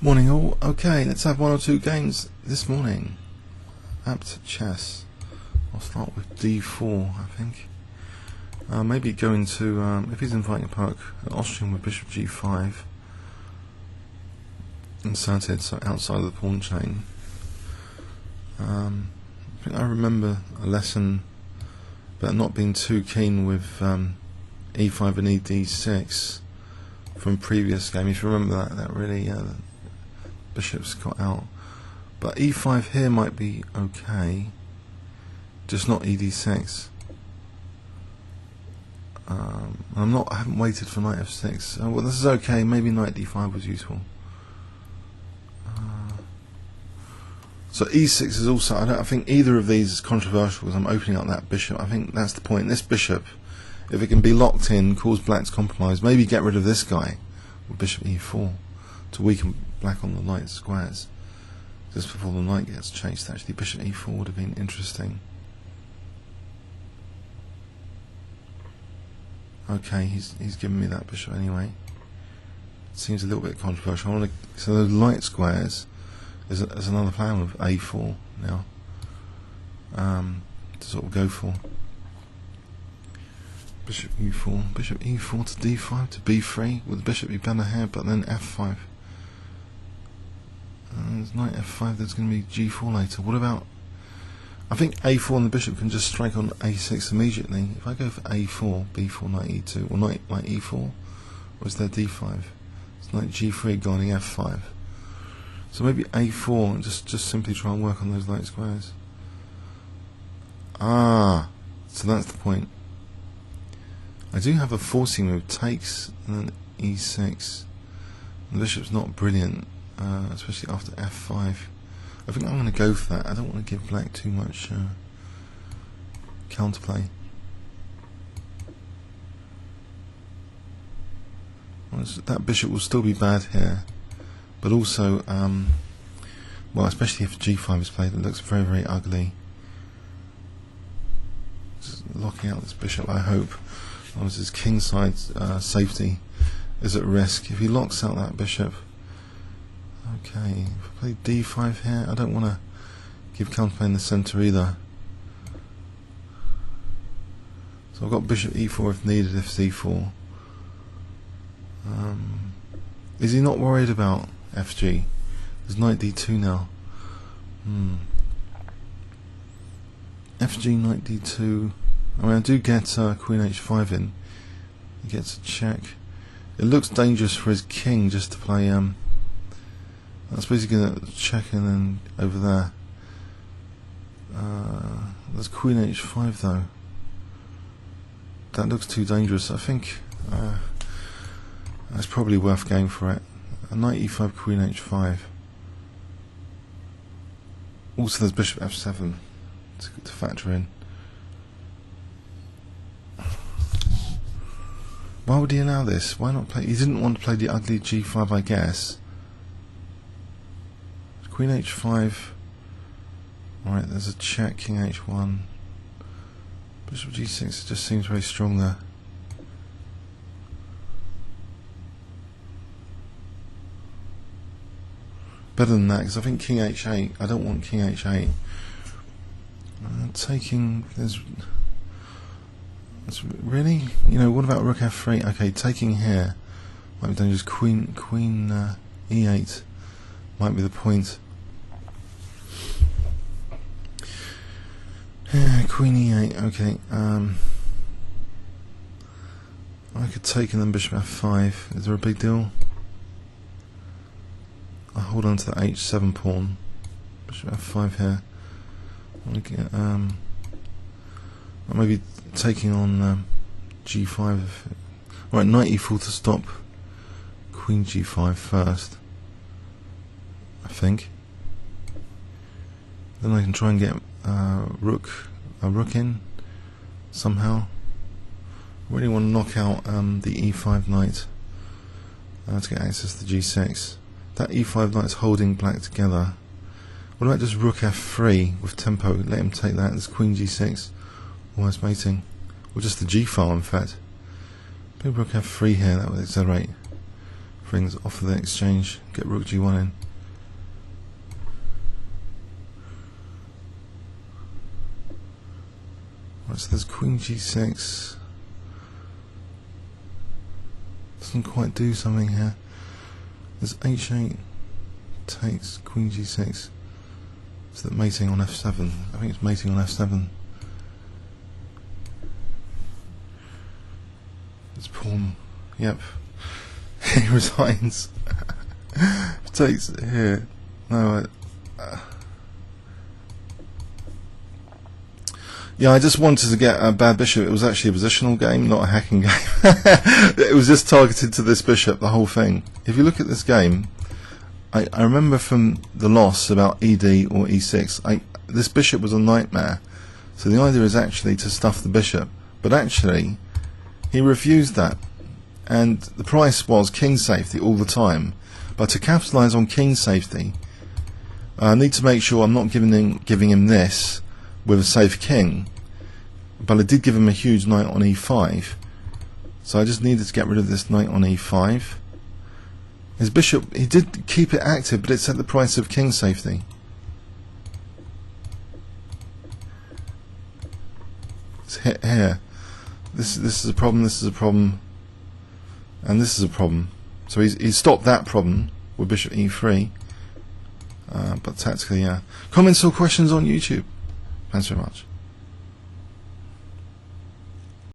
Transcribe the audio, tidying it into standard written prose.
Morning all. Okay, let's have one or two games this morning. Aptchess. I'll start with D4, I think. Maybe go into, if he's inviting a poke, Austrian with bishop G5. Inserted, so outside of the pawn chain. I think I remember a lesson about not being too keen with E5 and ED6 from previous game. If you remember that really bishops got out, but E5 here might be okay, just not ED6. I haven't waited for knight F6. Well, this is okay. Maybe knight D5 was useful. So E6 is also. I think either of these is controversial because I'm opening up that bishop. I think that's the point. This bishop, if it can be locked in, cause black to compromise. Maybe get rid of this guy with bishop E4 to weaken black on the knight squares. Just before the knight gets chased, actually, bishop E4 would have been interesting. Okay, he's given me that bishop anyway. Seems a little bit controversial. So those light squares is another plan with A4 now to sort of go for. Bishop E4, bishop E4 to D5 to B3 with the bishop be better here, but then F5. There's knight F5. There's going to be G4 later. What about? I think A4 and the bishop can just strike on A6 immediately. If I go for A4, B4, knight E2, or knight E4, or is there D5? It's knight G3 guarding F5. So maybe A4 and just simply try and work on those light squares. So that's the point. I do have a forcing move, takes and then E6. The bishop's not brilliant, especially after F5. I think I'm going to go for that. I don't want to give black too much counterplay. Well, that bishop will still be bad here, but also, well, especially if G5 is played, it looks very, very ugly. Just locking out this bishop, I hope. Otherwise, his king side safety is at risk. If he locks out that bishop. Okay, if I play D5 here, I don't want to give counterplay in the centre either. So I've got bishop E4 if needed, if C4. Is he not worried about FG? There's knight D2 now. FG, knight D2. I mean, I do get queen H5 in. He gets a check. It looks dangerous for his king just to play. I suppose he's going to check and then over there. There's queen H5 though. That looks too dangerous. I think that's probably worth going for it. A knight E5, queen H5. Also, there's bishop F7 to factor in. Why would he allow this? Why not play? He didn't want to play the ugly G5, I guess. Queen H5. Alright, there's a check, king H1. Bishop G6 just seems very strong there. Better than that, because I think king H8. I don't want king H8. Taking. There's. That's really. You know, what about rook F3? Okay, taking here might be dangerous. Queen E8 might be the point. Queen E8. Okay. I could take and then bishop F5. Is there a big deal? I hold on to the H7 pawn. Bishop F5 here. Maybe taking on G5. Right, knight E4 to stop queen G5 first, I think. Then I can try and get a rook in somehow. I really want to knock out the E5 knight to get access to G6. That E5 knight's holding black together. What about just rook F3 with tempo? Let him take that. There's queen G6, almost mating, or just the G file in fact. Maybe rook F3 here. That would accelerate Brings off of the exchange, get rook g1 in. Right, so there's queen g6. Doesn't quite do something here. There's h8 takes queen g6. Is that mating on f7? I think it's mating on f7. It's pawn. Yep. He resigns. Takes it here. No, yeah, I just wanted to get a bad bishop. It was actually a positional game, not a hacking game. It was just targeted to this bishop, the whole thing. If you look at this game, I remember from the loss about ed or e6, this bishop was a nightmare. So the idea is actually to stuff the bishop. But actually, he refused that. And the price was king safety all the time. But to capitalise on king safety, I need to make sure I'm not giving him this with a safe king, but I did give him a huge knight on e5, so I just needed to get rid of this knight on e5. His bishop, he did keep it active, but it's at the price of king safety. It's hit here. This is a problem, this is a problem, and this is a problem. So he's stopped that problem with bishop e3, but tactically, yeah. Comments or questions on YouTube? Thanks very much.